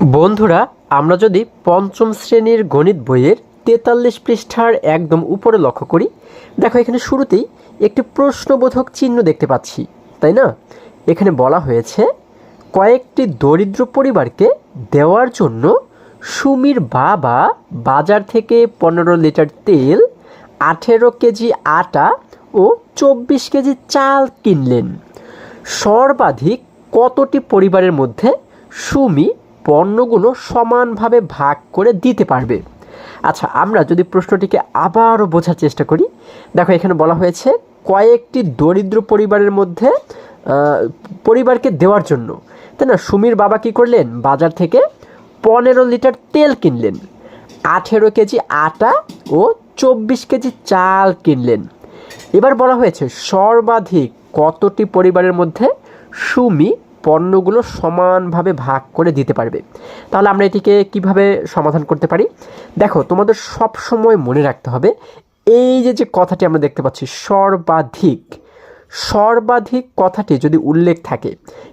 বন্ধুরা, আমরা যদি পঞ্চম শ্রেণীর গণিত বইয়ের ৪৩ পৃষ্ঠার একদম উপরে লক্ষ্য করি, দেখো এখানে শুরুতেই একটি প্রশ্নবোধক চিহ্ন দেখতে পাচ্ছি, তাই না? এখানে বলা হয়েছে কয়েকটি দরিদ্র পরিবারকে দেওয়ার জন্য সুমির বাবা বাজার থেকে ১৫ লিটার তেল, ১৮ কেজি আটা ও ২৪ কেজি চাল কিনলেন। সর্বাধিক কতটি পরিবারের মধ্যে সুমি পণ্যগুলো সমানভাবে ভাগ করে দিতে পারবে? আচ্ছা, আমরা যদি প্রশ্নটিকে আবারও বোঝার চেষ্টা করি, দেখো এখানে বলা হয়েছে কয়েকটি দরিদ্র পরিবারের মধ্যে পরিবারকে দেওয়ার জন্য, তাই না? সুমির বাবা কী করলেন? বাজার থেকে ১৫ লিটার তেল কিনলেন, ১৮ কেজি আটা ও ২৪ কেজি চাল কিনলেন। এবার বলা হয়েছে সর্বাধিক কতটি পরিবারের মধ্যে সুমি পণ্যগুলো সমানভাবে ভাগ করে দিতে পারবে। তাহলে আমরা এটিকে কিভাবে সমাধান করতে পারি? দেখো, তোমাদের সব সময় মনে রাখতে হবে এই যে কথাটি আমরা দেখতে পাচ্ছি সর্বাধিক, সর্বাধিক কথাটি যদি উল্লেখ থাকে,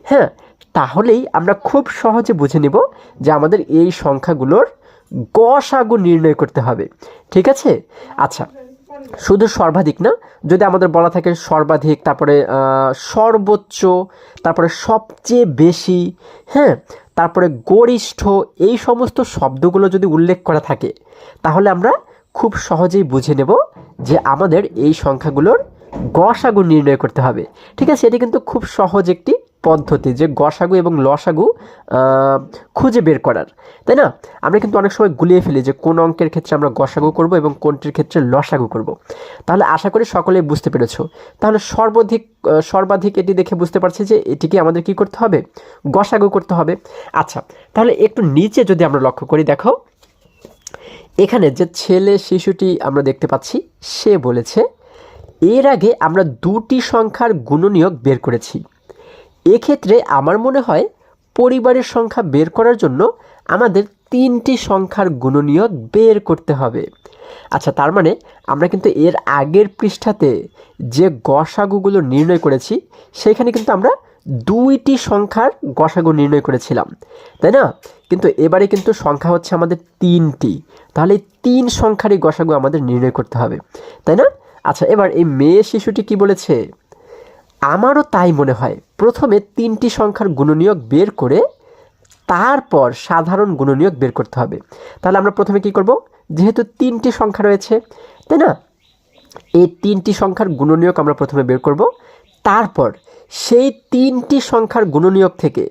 হ্যাঁ, তাহলেই আমরা খুব সহজে বুঝে নিব যে আমাদের এই সংখ্যাগুলোর গসাগু নির্ণয় করতে হবে। ঠিক আছে? আচ্ছা, শুধু সর্বাধিক না, যদি আমাদের বলা থাকে সর্বাধিক, তারপরে সর্বোচ্চ, তারপরে সবচেয়ে বেশি, হ্যাঁ, তারপরে গরিষ্ঠ, এই সমস্ত শব্দগুলো যদি উল্লেখ করা থাকে, তাহলে আমরা খুব সহজেই বুঝে নেব যে আমাদের এই সংখ্যাগুলোর গসাগু নির্ণয় করতে হবে। ঠিক আছে? এটি কিন্তু খুব সহজ একটি পদ্ধতি যে গসাগু এবং লসাগু খুঁজে বের করার, তাই না? আমরা কিন্তু অনেক সময় গুলিয়ে ফেলি যে কোন অঙ্কের ক্ষেত্রে আমরা গসাগু করব এবং কোনটির ক্ষেত্রে লসাগু করব। তাহলে আশা করি সকলেই বুঝতে পেরেছো। তাহলে সর্বাধিক এটি দেখে বুঝতে পারছি যে এটিকে আমাদের কি করতে হবে? গসাগু করতে হবে। আচ্ছা, তাহলে একটু নিচে যদি আমরা লক্ষ্য করি, দেখো এখানে যে ছেলে শিশুটি আমরা দেখতে পাচ্ছি, সে বলেছে এর আগে আমরা দুটি সংখ্যার গুণনীয়ক বের করেছি। এক্ষেত্রে আমার মনে হয় পরিবারের সংখ্যা বের করার জন্য আমাদের তিনটি সংখ্যার গুণনীয়ক বের করতে হবে। আচ্ছা, তার মানে আমরা কিন্তু এর আগের পৃষ্ঠাতে যে গসাগুগুলো নির্ণয় করেছি, সেখানে কিন্তু আমরা দুইটি সংখ্যার গসাগু নির্ণয় করেছিলাম, তাই না? কিন্তু এবারে কিন্তু সংখ্যা হচ্ছে আমাদের তিনটি, তাহলে এই তিন সংখ্যারই গসাগু আমাদের নির্ণয় করতে হবে, তাই না? আচ্ছা, এবার এই মেয়ে শিশুটি কি বলেছে? আমারও তাই মনে হয়, প্রথমে তিনটি সংখ্যার গুণনীয়ক বের করে তারপর সাধারণ গুণনীয়ক বের করতে হবে। তাহলে আমরা প্রথমে কি করব? যেহেতু তিনটি সংখ্যা রয়েছে, তাই না, এই তিনটি সংখ্যার গুণনীয়ক আমরা প্রথমে বের করব, তারপর সেই তিনটি সংখ্যার গুণনীয়ক থেকে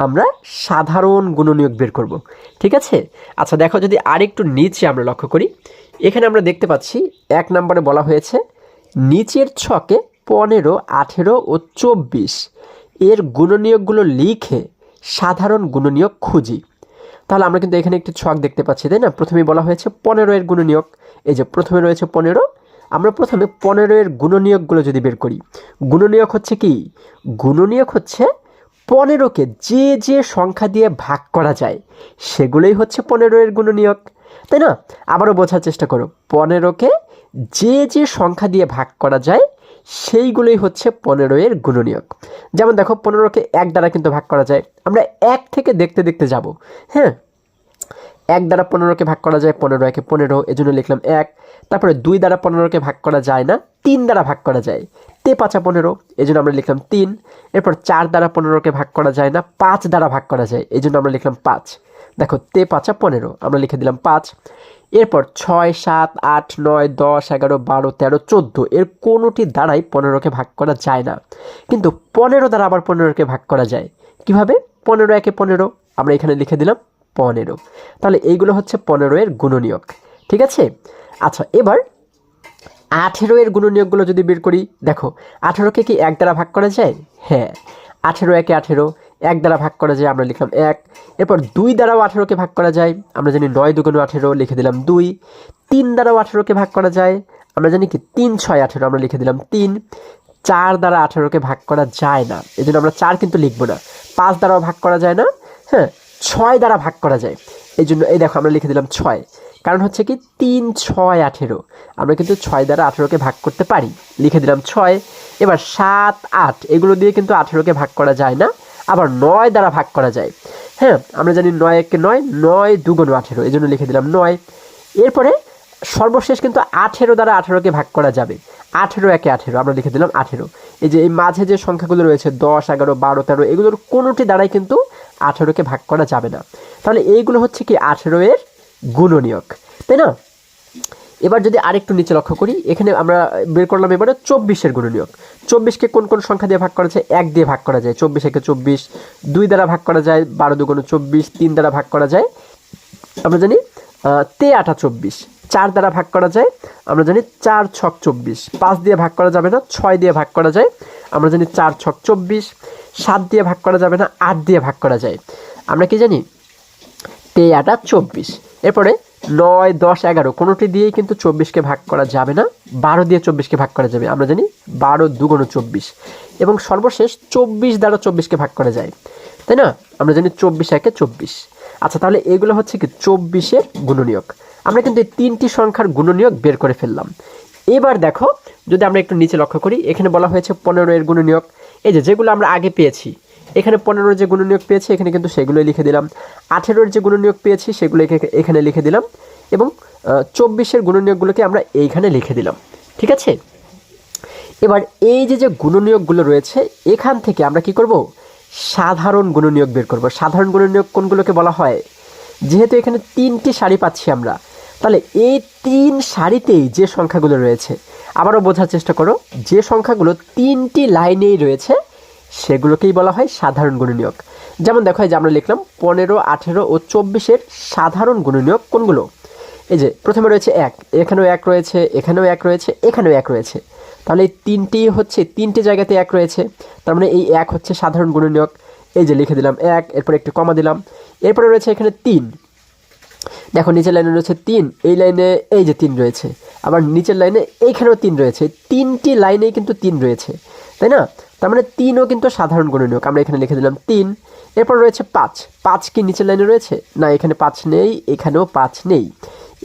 আমরা সাধারণ গুণনীয়ক বের করব। ঠিক আছে? আচ্ছা, দেখো যদি আরেকটু নিচে আমরা লক্ষ্য করি, এখানে আমরা দেখতে পাচ্ছি ১ নম্বরে বলা হয়েছে নিচের ছকে ১৫, ১৮ ও ২৪ এর গুণনীয়কগুলো লিখে সাধারণ গুণনীয়ক খুঁজি। তাহলে আমরা কিন্তু এখানে একটি ছক দেখতে পাচ্ছি, তাই না? প্রথমেই বলা হয়েছে ১৫ এর গুণনীয়ক, এই যে প্রথমে রয়েছে ১৫, আমরা প্রথমে ১৫ এর গুণনীয়কগুলো যদি বের করি, গুণনীয়ক হচ্ছে কি? গুণনীয়ক হচ্ছে ১৫কে যে যে সংখ্যা দিয়ে ভাগ করা যায় সেগুলোই হচ্ছে ১৫ এর গুণনীয়ক, তাই না? আবারও বোঝার চেষ্টা করো, ১৫কে যে যে সংখ্যা দিয়ে ভাগ করা যায় সেইগুলোই হচ্ছে ১৫ এর গুণনীয়ক। যেমন দেখো, ১৫কে ১ দ্বারা কিন্তু ভাগ করা যায়, আমরা ১ থেকে দেখতে দেখতে যাব, হ্যাঁ। ১ দ্বারা ১৫কে ভাগ করা যায়, ১৫ একে ১৫, এজন্য লিখলাম ১। তারপরে ২ দ্বারা ১৫কে ভাগ করা যায় না, ৩ দ্বারা ভাগ করা যায়, তে ৫ ১৫, এজন্য আমরা লিখলাম ৩। এরপর ৪ দ্বারা ১৫কে ভাগ করা যায় না, ৫ দ্বারা ভাগ করা যায়, এজন্য আমরা লিখলাম ৫। দেখো, তে ৫ ১৫, আমরা লিখে দিলাম ৫। এরপর ৬, ৭, ৮, ৯, ১০, ১১, ১২, ১৩, ১৪ এর কোনোটি দ্বারাই ১৫কে ভাগ করা যায় না, কিন্তু ১৫ দ্বারা আবার ১৫কে ভাগ করা যায়। কিভাবে? ১৫ একে ১৫, আমরা এখানে লিখে দিলাম ১৫। তাহলে এইগুলো হচ্ছে ১৫ এর গুণনীয়ক। ঠিক আছে? আচ্ছা, এবার ১৮ এর গুণনীয়কগুলো যদি বের করি, দেখো ১৮কে কি ১ দ্বারা ভাগ করা যায়? হ্যাঁ, ১৮ একে ১৮, ১ দ্বারা ভাগ করা যায়, আমরা লিখলাম ১। এরপর ২ দ্বারাও ১৮কে ভাগ করা যায়, আমরা জানি ৯ দুগুণ ১৮, লিখে দিলাম ২। ৩ দ্বারাও ১৮কে ভাগ করা যায়, আমরা জানি কি ৩ ৬ ১৮, আমরা লিখে দিলাম ৩। ৪ দ্বারা ১৮কে ভাগ করা যায় না, এই জন্য আমরা ৪ কিন্তু লিখব না। ৫ দ্বারাও ভাগ করা যায় না, হ্যাঁ। ৬ দ্বারা ভাগ করা যায়, এই জন্য এই দেখো আমরা লিখে দিলাম ৬, কারণ হচ্ছে কি ৩ ৬ ১৮, আমরা কিন্তু ৬ দ্বারা ১৮কে ভাগ করতে পারি, লিখে দিলাম ৬। এবার ৭ ৮ এগুলো দিয়ে কিন্তু ১৮কে ভাগ করা যায় না, আবার ৯ দ্বারা ভাগ করা যায়। হ্যাঁ, আমরা জানি 9 একে 9, 9 2 18, এই জন্য লিখে দিলাম 9। এরপরে সর্বশেষ কিন্তু 18 দ্বারা 18কে ভাগ করা যাবে। 18 একে 18, আমরা লিখে দিলাম 18। এই যে এই মাঝে যে সংখ্যাগুলো রয়েছে 10, 11, 12, 13, এগুলোর কোনোটি দ্বারাই কিন্তু 18কে ভাগ করা যাবে না। তাহলে এইগুলো হচ্ছে কি 18 এর গুণনীয়ক, তাই না? এবার যদি আরেকটু নিচে লক্ষ্য করি, এখানে আমরা বের করলাম এবারে 24-এর গুণনীয়ক। 24কে কোন কোন সংখ্যা দিয়ে ভাগ করা যায়? 1 দিয়ে ভাগ করা যায়। 24 একে 24, 2 দ্বারা ভাগ করা যায় 12 2 24, 3 দ্বারা ভাগ করা যায় আমরা জানি 8 24, 4 দ্বারা ভাগ করা যায় আমরা জানি 4 6 24, 5 দিয়ে ভাগ করা যাবে না, 6 দিয়ে ভাগ করা যায় আমরা জানি 4 6 24, 7 দিয়ে ভাগ করা যাবে না, 8 দিয়ে ভাগ করা যায় আমরা কি জানি 8 24। এরপরে 9 10 11 কোনোটি দিয়েই কিন্তু 24কে ভাগ করা যাবে না, 12 দিয়ে 24কে ভাগ করা যাবে, আমরা জানি 12 2 24। এবং সর্বশেষ 24 দ্বারা 24কে ভাগ করা যায়, তাই না? আমরা জানি 24 একে 24। আচ্ছা, তাহলে এগুলো হচ্ছে কি 24-এর গুণনীয়ক। আমরা কিন্তু এই তিনটি সংখ্যার গুণনীয়ক বের করে ফেললাম। এবার দেখো, যদি আমরা একটু নিচে লক্ষ্য করি, এখানে বলা হয়েছে 15-এর গুণনীয়ক। এই যেগুলো আমরা আগে পেয়েছি, এখানে 15-এর যে গুণনীয়ক পেয়েছি এখানে কিন্তু সেগুলোই লিখে দিলাম। 18-এর যে গুণনীয়ক পেয়েছি সেগুলো এখানে লিখে দিলাম, এবং 24-এর গুণনীয়কগুলোকে আমরা এইখানে লিখে দিলাম। ঠিক আছে? এবার এই যে গুণনীয়কগুলো রয়েছে, এখান থেকে আমরা কি করব? সাধারণ গুণনীয়ক বের করব। সাধারণ গুণনীয়ক কোনগুলোকে বলা হয়? যেহেতু এখানে 3টি সারি পাচ্ছি আমরা, তাহলে এই 3 সারিতেই যে সংখ্যাগুলো রয়েছে, আবারও বোঝার চেষ্টা করো, যে সংখ্যাগুলো 3টি লাইনেই রয়েছে সেগুলোকেই বলা হয় সাধারণ গুণনীয়ক। যেমন দেখো, এই যে আমরা লিখলাম 15 18 ও 24-এর সাধারণ গুণনীয়ক কোনগুলো? এই যে প্রথমে রয়েছে 1, এখানেও 1 রয়েছে, এখানেও 1 রয়েছে, এখানেও 1 রয়েছে। তাহলে এই তিনটি জায়গাতে 1 রয়েছে, তার মানে এই 1 হচ্ছে সাধারণ গুণনীয়ক। এই যে লিখে দিলাম 1, এরপর একটু কমা দিলাম। এরপরে রয়েছে এখানে 3, দেখো নিচের লাইনে রয়েছে 3, এই লাইনে এই যে 3 রয়েছে, আবার নিচের লাইনে এইখানেও 3 রয়েছে। 3টি লাইনেই কিন্তু 3 রয়েছে, তাই না? তার মানে 3ও কিন্তু সাধারণ গুণনীয়ক, আমরা এখানে লিখে দিলাম 3। এরপর রয়েছে 5 কি নিচের লাইনে রয়েছে? না, এখানে 5 নেই, এখানেও 5 নেই।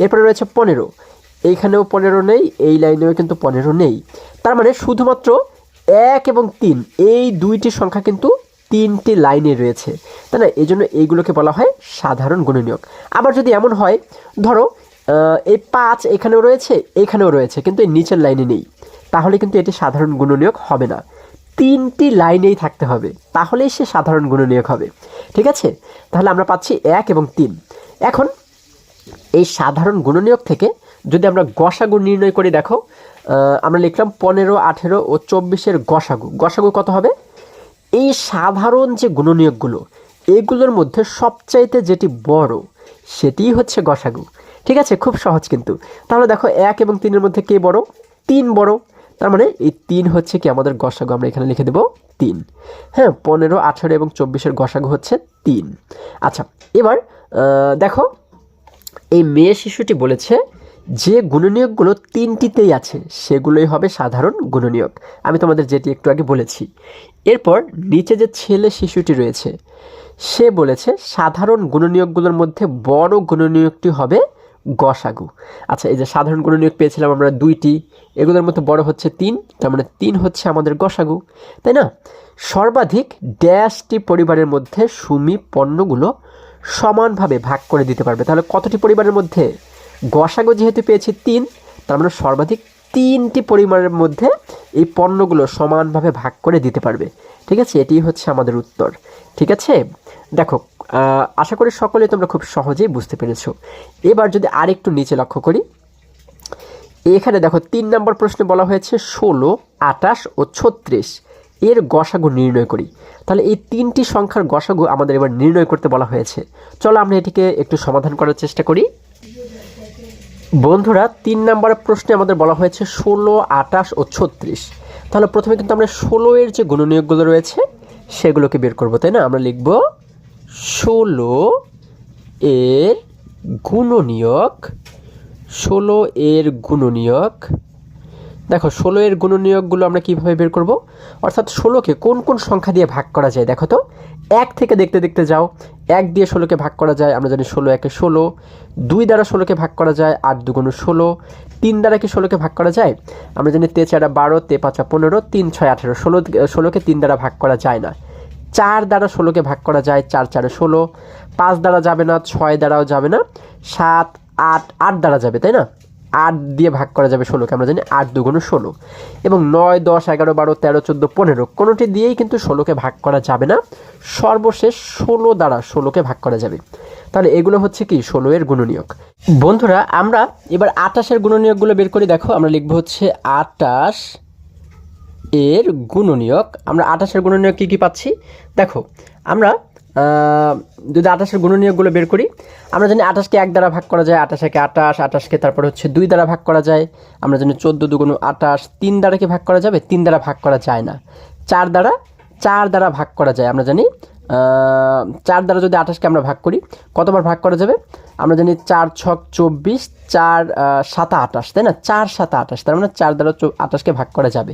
এরপরে রয়েছে 15, এইখানেও 15 নেই, এই লাইনেও কিন্তু 15 নেই। তার মানে শুধুমাত্র 1 এবং 3 এই দুইটি সংখ্যা কিন্তু 3টি লাইনে রয়েছে, তাই না? এই জন্য এইগুলোকে বলা হয় সাধারণ গুণনীয়ক। আবার যদি এমন হয়, ধরো এই 5 এখানেও রয়েছে, এখানেও রয়েছে, কিন্তু এই নিচের লাইনে নেই, তাহলে কিন্তু এটি সাধারণ গুণনীয়ক হবে না। 3টি লাইনেই থাকতে হবে, তাহলেই সে সাধারণ গুণনীয়ক হবে। ঠিক আছে? তাহলে আমরা পাচ্ছি 1 এবং 3। এখন এই সাধারণ গুণনীয়ক থেকে যদি আমরা গসাগু নির্ণয় করি, দেখো আমরা লিখলাম 15 18 ও 24-এর গসাগু কত হবে? এই সাধারণ যে গুণনীয়কগুলো, এইগুলোর মধ্যে সবচাইতে যেটি বড় সেটিই হচ্ছে গসাগু। ঠিক আছে? খুব সহজ কিন্তু। তাহলে দেখো 1 এবং 3-এর মধ্যে কে বড়? 3 বড়। তার মানে এই 3 হচ্ছে কি আমাদের গসাগু, আমরা এখানে লিখে দেব 3। হ্যাঁ, 15 18 এবং 24-এর গসাগু হচ্ছে 3। আচ্ছা, এবার দেখো, এই মেয়ে শিশুটি বলেছে যে গুণনীয়কগুলো 3টিতেই আছে সেগুলোই হবে সাধারণ গুণনীয়ক, আমি তোমাদের যেটি একটু আগে বলেছি। এরপর নিচে যে ছেলে শিশুটি রয়েছে, সে বলেছে সাধারণ গুণনীয়কগুলোর মধ্যে বড় গুণনীয়কটি হবে গসাগু। আচ্ছা, এই যে সাধারণ গুণনীয়ক পেয়েছিলাম আমরা 2টি, এগুলোর মধ্যে বড় হচ্ছে 3, তার মানে 3 হচ্ছে আমাদের গসাগু, তাই না? সর্বাধিক ড্যাশটি পরিবারের মধ্যে সুমি পণ্যগুলো সমানভাবে ভাগ করে দিতে পারবে। তাহলে কতটি পরিবারের মধ্যে? গসাগু যেহেতু পেয়েছি 3, তার মানে সর্বাধিক 3টি পরিবারের মধ্যে এই পণ্যগুলো সমানভাবে ভাগ করে দিতে পারবে। ঠিক আছে? এটি হচ্ছে আমাদের উত্তর। ঠিক আছে? দেখো, আশা করি সকলে তোমরা খুব সহজেই বুঝতে পেরেছো। এবার যদি আরেকটু নিচে লক্ষ্য করি, এখানে দেখো 3 নম্বর প্রশ্নে বলা হয়েছে 16 28 ও 36 এর গসাগু নির্ণয় করি। তাহলে এই 3টি সংখ্যার গসাগু আমাদের এবার নির্ণয় করতে বলা হয়েছে। চলো আমরা এটিকে একটু সমাধান করার চেষ্টা করি। বন্ধুরা, 3 নম্বর প্রশ্নে আমাদের বলা হয়েছে 16 28 ও 36। তাহলে প্রথমে কিন্তু আমরা 16 এর যে গুণনীয়কগুলো রয়েছে সেগুলোকে বের করব, তাই না? আমরা লিখব 16 এর গুণনীয়ক। 16 এর গুণনীয়ক, দেখো 16 এর গুণনীয়কগুলো আমরা কিভাবে বের করব? অর্থাৎ 16কে কোন কোন সংখ্যা দিয়ে ভাগ করা যায় দেখো তো। 1 থেকে দেখতে দেখতে যাও। 1 দিয়ে 16কে ভাগ করা যায়, আমরা জানি 16 একে 16। 2 দ্বারা 16কে ভাগ করা যায়, 8 2 16। 3 দ্বারা কি 16কে ভাগ করা যায়? আমরা জানি 3 4 12, 3 5 15, 3 6 18। 16কে 3 দ্বারা ভাগ করা যায় না। 4 দ্বারা 16কে ভাগ করা যায়, 4 4 16, 5 দ্বারা যাবে না, 6 দ্বারাও যাবে না, 7 8 8 দ্বারা যাবে, তাই না? 8 দিয়ে ভাগ করা যাবে 16কে, আমরা জানি 8 2 16, এবং 9 10 11 12 13 14 15 কোনোটি দিয়েই কিন্তু 16কে ভাগ করা যাবে না, সর্বশেষ 16 দ্বারা 16কে ভাগ করা যাবে। তাহলে এগুলো হচ্ছে কি 16 এর গুণনীয়ক। বন্ধুরা আমরা এবার 28 এর গুণনীয়কগুলো বের করি। দেখো আমরা লিখব হচ্ছে 28 এর গুণনীয়ক। আমরা 28 এর গুণনীয়ক কী কী পাচ্ছি দেখো, আমরা যদি 28 এর গুণনীয়কগুলো বের করি, আমরা জানি 28কে 1 দ্বারা ভাগ করা যায়, 28 একে 28, 28কে তারপর হচ্ছে 2 দ্বারা ভাগ করা যায়, আমরা জানি 14 2 28, 3 দ্বারা কি ভাগ করা যাবে? 3 দ্বারা ভাগ করা যায় না। 4 দ্বারা ভাগ করা যায়, আমরা জানি 4 দ্বারা যদি 28কে আমরা ভাগ করি, কতবার ভাগ করা যাবে? আমরা জানি 4 6 24, 4 7 28, তাই না? 4 7 28, তার মানে 4 দ্বারা 28কে ভাগ করা যাবে।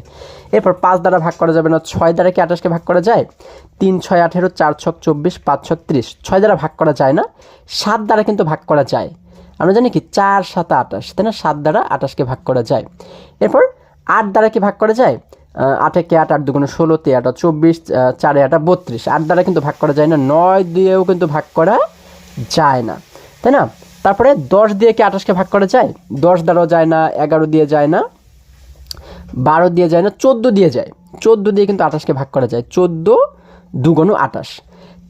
এরপর 5 দ্বারা ভাগ করা যাবে না। 6 দ্বারা কি 28কে ভাগ করা যায়? 3 6 18, 4 6 24, 5 6 30, 6 দ্বারা ভাগ করা যায় না। 7 দ্বারা কিন্তু ভাগ করা যায়, আমরা জানি কি 4 7 28, তাই না? 7 দ্বারা 28কে ভাগ করা যায়। এরপর 8 দ্বারা কি ভাগ করা যায়? 8 একে 8, 8 2 16, 3 8 24, 4 8 32, 8 দ্বারা কিন্তু ভাগ করা যায় না। 9 দিয়েও কিন্তু ভাগ করা যায় না, তাই না? তারপরে 10 দিয়ে কি 28কে ভাগ করা যায়? 10 দ্বারাও যায় না, 11 দিয়ে যায় না, 12 দিয়ে যায় না, 14 দিয়ে যায়। 14 দিয়ে কিন্তু 28কে ভাগ করা যায়, 14 2 28।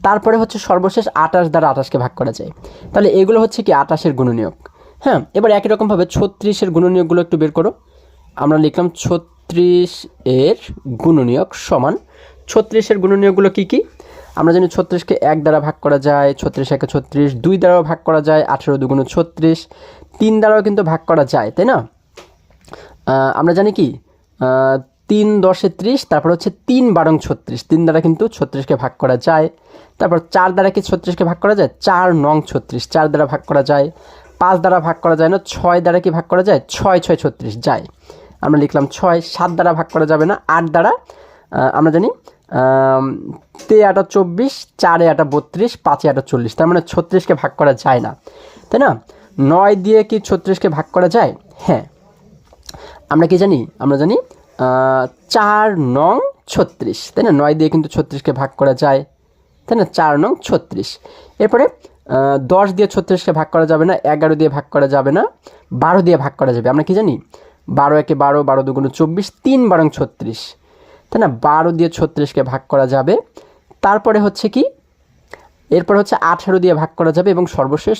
তারপরে হচ্ছে সর্বশেষ 28 দ্বারা 28কে ভাগ করা যায়। তাহলে এগুলো হচ্ছে কি 28 এর গুণনীয়ক। হ্যাঁ, এবার একই রকমভাবে 36 এর গুণনীয়কগুলো একটু বের করো। আমরা লিখলাম 36 এর গুণনীয়ক সমান, 36 এর গুণনীয়কগুলো কী কী? আমরা জানি 36কে 1 দ্বারা ভাগ করা যায়, 36 একে 36, 2 দ্বারাও ভাগ করা যায়, 18 2 36, 3 দ্বারাও কিন্তু ভাগ করা যায়, তাই না? আমরা জানি কি 3 10 30, তারপর হচ্ছে 3 12 36, 3 দ্বারা কিন্তু 36কে ভাগ করা যায়। তারপর 4 দ্বারা কি 36কে ভাগ করা যায়? 4 9 36, 4 দ্বারা ভাগ করা যায়। 5 দ্বারা ভাগ করা যায় না। 6 দ্বারা কি ভাগ করা যায়? 6 6 36 যায়, আমরা লিখলাম 6। 7 দ্বারা ভাগ করা যাবে না। 8 দ্বারা আমরা জানি 3 8 24, 4 8 32, 5 8 40, তার মানে 36কে ভাগ করা যায় না, তাই না? 9 দিয়ে কি 36কে ভাগ করা যায়? হ্যাঁ, আমরা কি জানি? আমরা জানি 4 9 36, তাই না? 9 দিয়ে কিন্তু 36কে ভাগ করা যায়, তাই না? 4 9 36। এরপরে 10 দিয়ে 36কে ভাগ করা যাবে না, 11 দিয়ে ভাগ করা যাবে না, 12 দিয়ে ভাগ করা যাবে। আমরা কি জানি? 12 একে 12, 12 2 24, 3 12 36, তাই না? 12 দিয়ে 36কে ভাগ করা যাবে। তারপরে হচ্ছে কি, এরপর হচ্ছে 18 দিয়ে ভাগ করা যাবে, এবং সর্বশেষ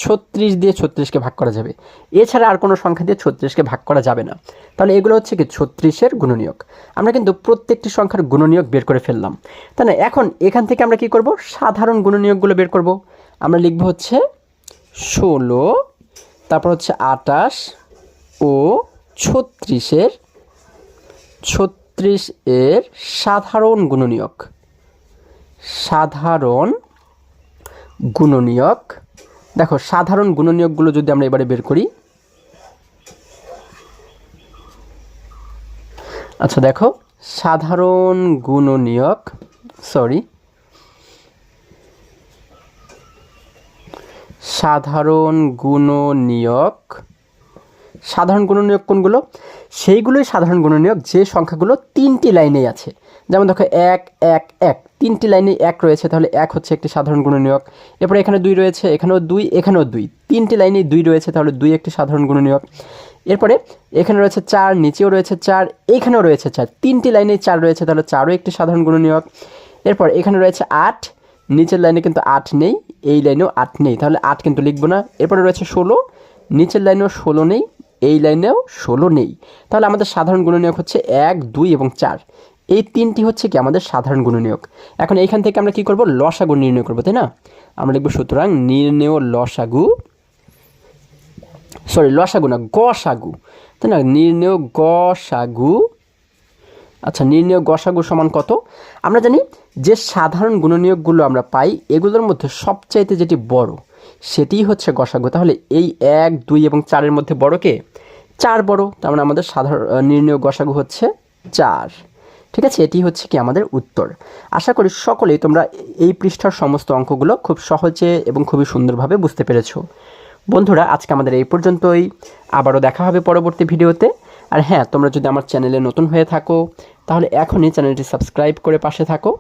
36 দিয়ে 36কে ভাগ করা যাবে। এছাড়া আর কোনো সংখ্যা দিয়ে 36কে ভাগ করা যাবে না। তাহলে এগুলো হচ্ছে কি 36 এর গুণনীয়ক। আমরা কিন্তু প্রত্যেকটি সংখ্যার গুণনীয়ক বের করে ফেললাম, তাই না? এখন এখান থেকে আমরা কি করব? সাধারণ গুণনীয়কগুলো বের করব। আমরা লিখব হচ্ছে 16, তারপর হচ্ছে 28 ও 36 এর সাধারণ গুণনীয়ক। সাধারণ গুণনীয়ক, দেখো সাধারণ গুণনীয়কগুলো যদি আমরা এবারে বের করি, আচ্ছা দেখো সাধারণ গুণনীয়ক, সাধারণ গুণনীয়ক কোনগুলো? সেইগুলোই সাধারণ গুণনীয়ক যে সংখ্যাগুলো 3টি লাইনেই আছে। যেমন দেখো 1 1 1, 3টি লাইনে 1 রয়েছে, তাহলে 1 হচ্ছে একটি সাধারণ গুণনীয়ক। এরপরে এখানে 2 রয়েছে, এখানেও 2, এখানেও 2, 3টি লাইনেই 2 রয়েছে, তাহলে 2 একটি সাধারণ গুণনীয়ক। এরপরে এখানে রয়েছে 4, নিচেও রয়েছে 4, এখানেও রয়েছে 4, 3টি লাইনেই 4 রয়েছে, তাহলে 4ও একটি সাধারণ গুণনীয়ক। এরপর এখানে রয়েছে 8, নিচের লাইনে কিন্তু 8 নেই, এই লাইনেও 8 নেই, তাহলে 8 কিন্তু লিখবো না। এরপরে রয়েছে 16, নিচের লাইনেও 16 নেই, এই লাইনেও 16 নেই, তাহলে আমাদের সাধারণ গুণনীয়ক হচ্ছে 1 2 এবং 4। এই 3টি হচ্ছে কি আমাদের সাধারণ গুণনীয়ক। এখন এইখান থেকে আমরা কি করব? লসাগু নির্ণয় করব, তাই না? আমরা লিখব সুতরাং নির্ণেয় লসাগু, লসাগু না গসাগু, তাই না? নির্ণেয় গসাগু। আচ্ছা, নির্ণেয় গসাগু সমান কত? আমরা জানি যে সাধারণ গুণনীয়কগুলো আমরা পাই, এগুলোর মধ্যে সবচাইতে যেটি বড় সেটিই হচ্ছে গসাগু। তাহলে এই 1 2 এবং 4-এর মধ্যে বড় কে? 4 বড়, তার মানে আমাদের সাধারণ নির্ণেয় গসাগু হচ্ছে 4। ঠিক আছে, এটি হচ্ছে কি আমাদের উত্তর। আশা করি সকলেই তোমরা এই পৃষ্ঠার সমস্ত অঙ্কগুলো খুব সহজে এবং খুবই সুন্দরভাবে বুঝতে পেরেছো। বন্ধুরা, আজকে আমাদের এই পর্যন্তই। আবারও দেখা হবে পরবর্তী ভিডিওতে। আর হ্যাঁ, তোমরা যদি আমার চ্যানেলে নতুন হয়ে থাকো তাহলে এখনই চ্যানেলটি সাবস্ক্রাইব করে পাশে থাকো,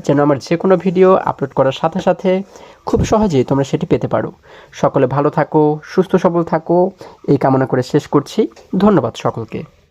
যেন আমার যে কোনো ভিডিও আপলোড করার সাথে সাথে খুব সহজেই তোমরা সেটি পেতে পারো। সকলে ভালো থাকো, সুস্থ সবল থাকো, এই কামনা করে শেষ করছি। ধন্যবাদ সকলকে।